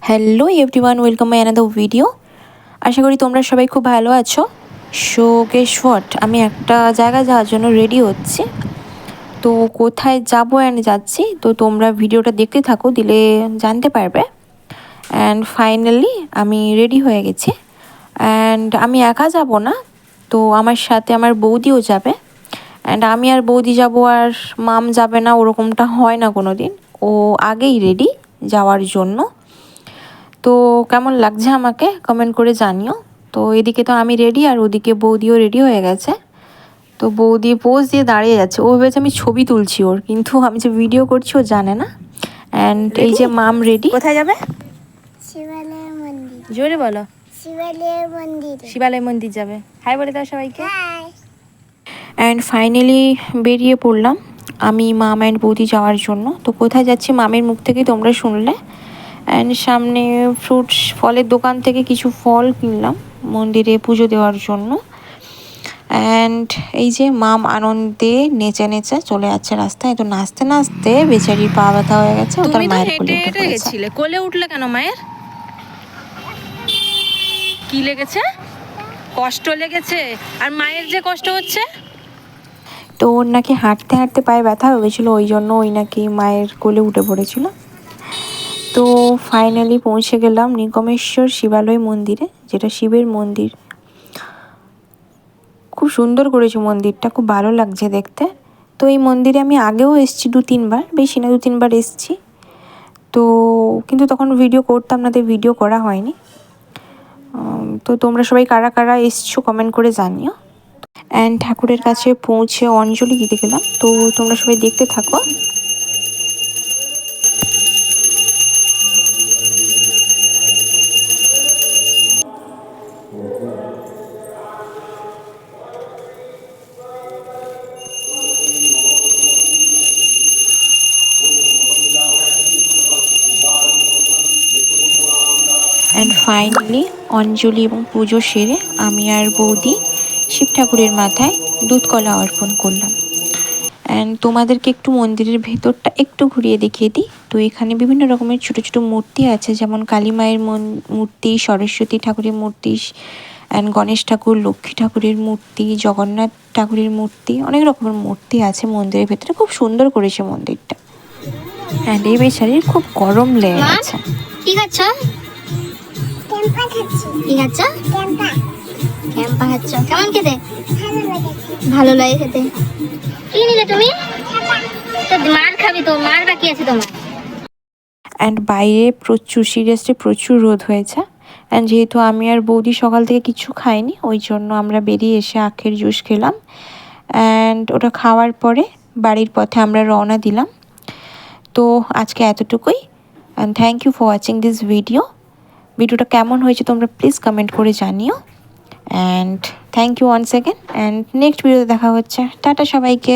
Hello everyone, welcome my another video. আশা করি তোমরা সবাই খুব ভালো আছো। সো গেস হোয়াট, আমি একটা জায়গায় যাওয়ার জন্য রেডি হচ্ছি। তো কোথায় যাবো অ্যান্ড যাচ্ছি, তো তোমরা ভিডিওটা দেখতে থাকো, দিলে জানতে পারবে। অ্যান্ড ফাইনালি আমি রেডি হয়ে গেছি। অ্যান্ড আমি একা যাব না, তো আমার সাথে আমার বৌদিও যাবে। অ্যান্ড আমি আর বৌদি যাব আর মাম যাবে না, ওরকমটা হয় না কোনো দিন। ও আগেই রেডি যাওয়ার জন্য। তো কেমন লাগছে আমাকে কমেন্ট করে জানিও। তো এদিকে তো আমি রেডি, আর ওদিকে বৌদিও রেডি হয়ে গেছে। তো বৌদি পোজ দিয়ে দাঁড়িয়ে যাচ্ছে, ও ভেবেছে আমি ছবি তুলছি ওর, কিন্তু আমি যে ভিডিও করছি ও জানে না। অ্যান্ড এই যে মাম রেডি। কোথায় যাবে? শিবালয় মন্দির। জোরে বলো। শিবালয় মন্দির। শিবালয় মন্দির যাবে। হাই বলে দাও সবাইকে। অ্যান্ড ফাইনালি বেরিয়ে পড়লাম আমি, মাম অ্যান্ড বৌদি যাওয়ার জন্য। তো কোথায় যাচ্ছি মামের মুখ থেকে তোমরা শুনলে। অ্যান্ড সামনে ফ্রুটস ফলের দোকান থেকে কিছু ফল কিনলাম মন্দিরে পুজো দেওয়ার জন্য। অ্যান্ড এই যে মাম আনন্দে নেচে নেচে চলে যাচ্ছে রাস্তায়। তো নাচতে নাচতে বেচারির পা ব্যথা হয়ে গেছে, ও তার মায়ের কোলে উঠে পড়েছে। কোলে উঠলে কেন মায়ের? কি লেগেছে? কষ্ট লেগেছে? আর মায়ের যে কষ্ট হচ্ছে, তো ওর নাকি হাঁটতে হাঁটতে পায়ে ব্যথা হয়েছিল, ওই জন্য ওই নাকি মায়ের কোলে উঠে পড়েছিল। তো ফাইনালি পৌঁছে গেলাম নিগমেশ্বর শিবালয় মন্দিরে, যেটা শিবের মন্দির। খুব সুন্দর করেছে মন্দিরটা, খুব ভালো লাগছে দেখতে। তো এই মন্দিরে আমি আগেও এসেছি 2-3 বার, বেশি না 2-3 বার এসেছি। তো কিন্তু তখন ভিডিও করতাম না, তাই ভিডিও করা হয়নি। তো তোমরা সবাই কারা কারা এসছো কমেন্ট করে জানিও। অ্যান্ড ঠাকুরের কাছে পৌঁছে অঞ্জলি দিতে গেলাম, তো তোমরা সবাই দেখতে থাকো। অ্যান্ড ফাইনালি অঞ্জলি এবং পুজো সেরে আমি আর বৌদি শিব ঠাকুরের মাথায় দুধ কলা অর্পণ করলাম। অ্যান্ড তোমাদেরকে একটু মন্দিরের ভেতরটা একটু ঘুরিয়ে দেখিয়ে দিই। তো এখানে বিভিন্ন রকমের ছোটো ছোটো মূর্তি আছে, যেমন কালী মায়ের মূর্তি, সরস্বতী ঠাকুরের মূর্তি, অ্যান্ড গণেশ ঠাকুর, লক্ষ্মী ঠাকুরের মূর্তি, জগন্নাথ ঠাকুরের মূর্তি, অনেক রকমের মূর্তি আছে মন্দিরের ভেতরে। খুব সুন্দর করেছে মন্দিরটা। অ্যান্ড এই বেচারির খুব গরম লেগে গেছে। কি খাচ্ছ? কি খাচ্ছ? ক্যাম্পা খাচ্ছ। কেমন খেতে? ভালো লাগে খেতে। কি নিলে তুমি? তো মার খাবি, তো মার বাকি আছে তোমার। অ্যান্ড বাইরে প্রচুর, সিরিয়াসলি প্রচুর রোদ হয়েছে। অ্যান্ড যেহেতু আমি আর বৌদি সকাল থেকে কিছু খাইনি, ওই জন্য আমরা বেরিয়ে এসে আখের জুস খেলাম। অ্যান্ড ওটা খাওয়ার পরে বাড়ির পথে আমরা রওনা দিলাম। তো আজকে এতটুকুই। And thank you for watching this ভিডিওটা কেমন হয়েছে তোমরা প্লিজ কমেন্ট করে জানিও। And thank you once again. And next ভিডিওতে দেখা হচ্ছে। টাটা সবাইকে।